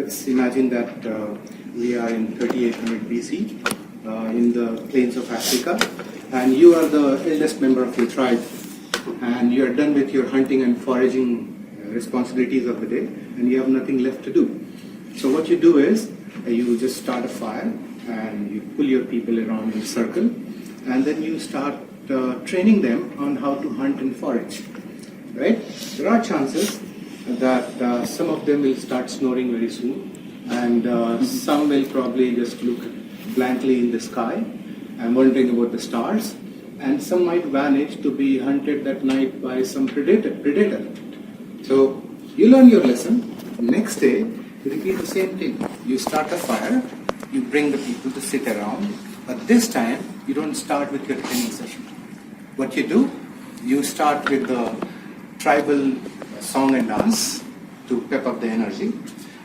let's imagine that we are in 3800 BC in the plains of Africa, and you are the eldest member of your tribe, and you are done with your hunting and foraging responsibilities of the day, and you have nothing left to do. So what you do is you just start a fire and you pull your people around in a circle, and then you start training them on how to hunt and forage. Right? There are chances that some of them will start snoring very soon, and some will probably just look blankly in the sky and wondering about the stars, and some might vanish to be hunted that night by some predator. So you learn your lesson. Next day, you repeat the same thing. You start a fire, you bring the people to sit around, but this time you don't start with your training session. What you do, you start with the tribal song and dance to pep up the energy,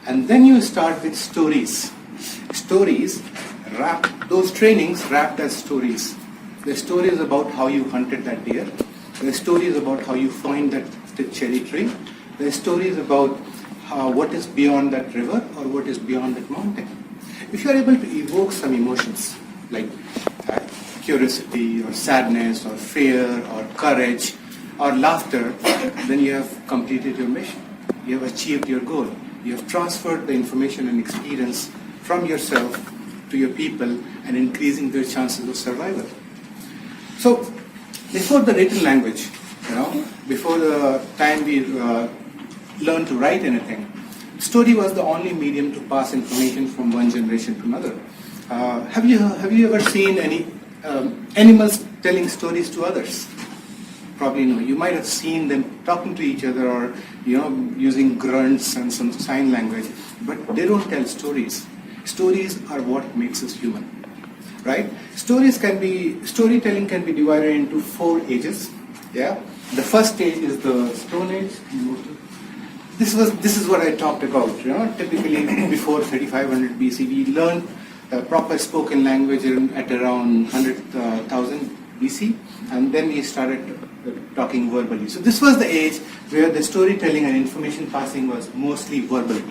and then you start with stories. Stories, those trainings wrapped as stories. The stories about how you hunted that deer, the stories about how you find that cherry tree, the stories about what is beyond that river or what is beyond that mountain. If you are able to evoke some emotions like curiosity or sadness or fear or courage or laughter, then you have completed your mission. You have achieved your goal. You have transferred the information and experience from yourself to your people and increasing their chances of survival. So, before the written language, before the time we learned to write anything, story was the only medium to pass information from one generation to another. Have you ever seen any animals telling stories to others? Probably no. You might have seen them talking to each other or using grunts and some sign language, but they don't tell stories. Stories are what makes us human, right? Storytelling can be divided into 4 ages. Yeah, the first stage is the Stone Age. This is what I talked about. Typically before 3500 BC, we learned proper spoken language at around 100,000 BC, and then we started talking verbally. So this was the age where the storytelling and information passing was mostly verbal,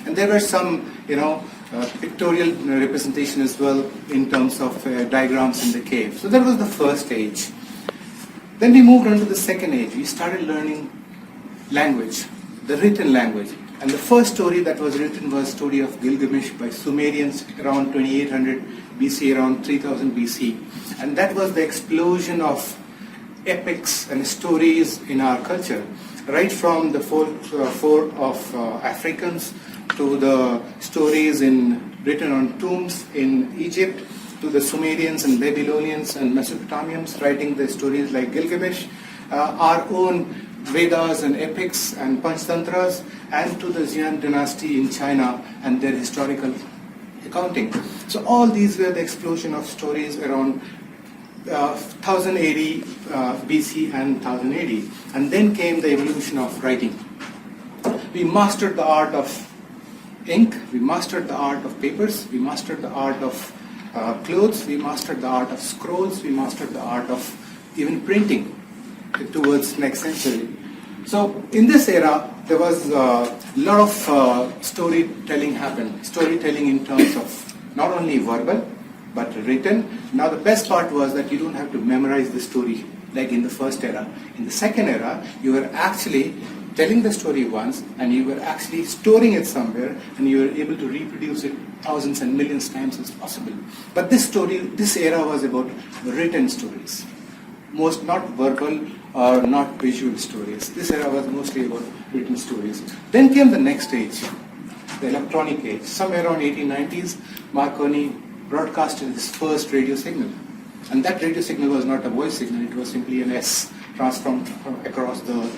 and there were some pictorial representation as well in terms of diagrams in the cave. So that was the first age. Then we moved on to the second age. We started learning language, the written language. And the first story that was written was the story of Gilgamesh by Sumerians around 2800 BC, around 3000 BC. And that was the explosion of epics and stories in our culture, right from the folklore of Africans to the stories written on tombs in Egypt, to the Sumerians and Babylonians and Mesopotamians writing the stories like Gilgamesh, our own Vedas and epics and Panchtantras, and to the Xian dynasty in China and their historical accounting. So all these were the explosion of stories around 1080 BC and 1000 AD. And then came the evolution of writing. We mastered the art of ink, we mastered the art of papers, we mastered the art of clothes, we mastered the art of scrolls, we mastered the art of even printing towards next century. So in this era, there was a lot of storytelling happened. Storytelling in terms of not only verbal, but written. Now the best part was that you don't have to memorize the story like in the first era. In the second era, you were actually telling the story once, and you were actually storing it somewhere, and you were able to reproduce it thousands and millions times as possible. But this era was about written stories. Most not verbal or not visual stories. This era was mostly about written stories. Then came the next age, the electronic age. Somewhere around 1890s, Marconi broadcasted his first radio signal. And that radio signal was not a voice signal, it was simply an S transformed across the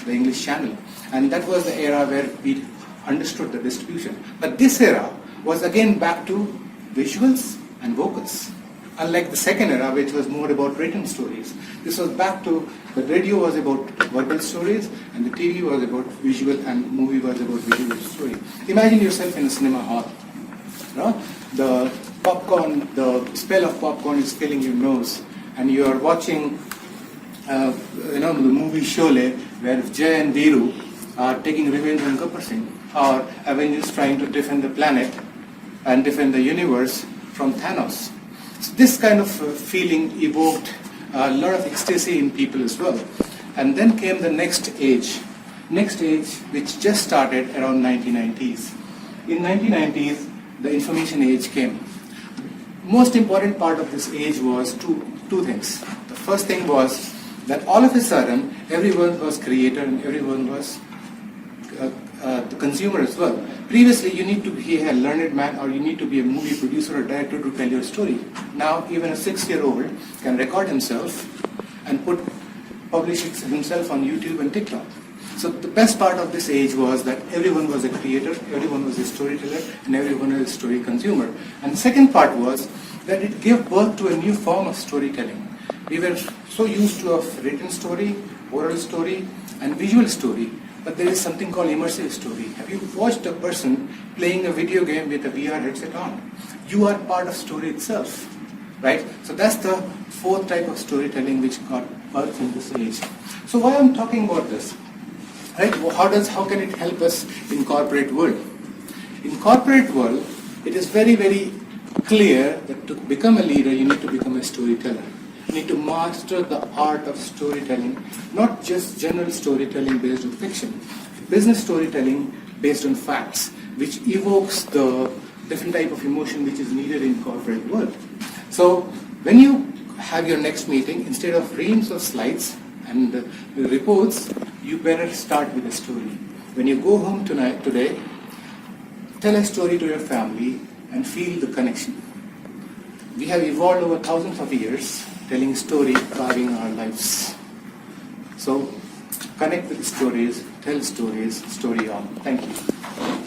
English channel. And that was the era where we understood the distribution. But this era was again back to visuals and vocals. Unlike the second era, which was more about written stories. This was back to, the radio was about verbal stories, and the TV was about visual, and movie was about visual story. Imagine yourself in a cinema hall. The popcorn, the smell of popcorn is filling your nose, and you are watching the movie Sholay, where Jay and Deeru are taking revenge on Gabbar Singh. or Avengers trying to defend the planet and defend the universe from Thanos. So this kind of feeling evoked a lot of ecstasy in people as well. And then came the next age which just started around 1990s. In 1990s, the information age came. Most important part of this age was two things. The first thing was that all of a sudden, everyone was creator and everyone was the consumer as well. Previously, you need to be a learned man or you need to be a movie producer or director to tell your story. Now, even a 6-year-old can record himself and publish it himself on YouTube and TikTok. So the best part of this age was that everyone was a creator, everyone was a storyteller, and everyone was a story consumer. And the second part was that it gave birth to a new form of storytelling. We were so used to a written story, oral story, and visual story, but there is something called immersive story. Have you watched a person playing a video game with a VR headset on? You are part of story itself, right? So that's the fourth type of storytelling which got birth in this age. So why I'm talking about this? Right? How can it help us in corporate world? In corporate world, it is very, very clear that to become a leader, you need to become a storyteller. You need to master the art of storytelling, not just general storytelling based on fiction, business storytelling based on facts, which evokes the different type of emotion which is needed in corporate world. So when you have your next meeting, instead of reams of slides and reports, you better start with a story. When you go home today, tell a story to your family and feel the connection. We have evolved over thousands of years telling story, carving our lives. So connect with stories, tell stories, story on. Thank you.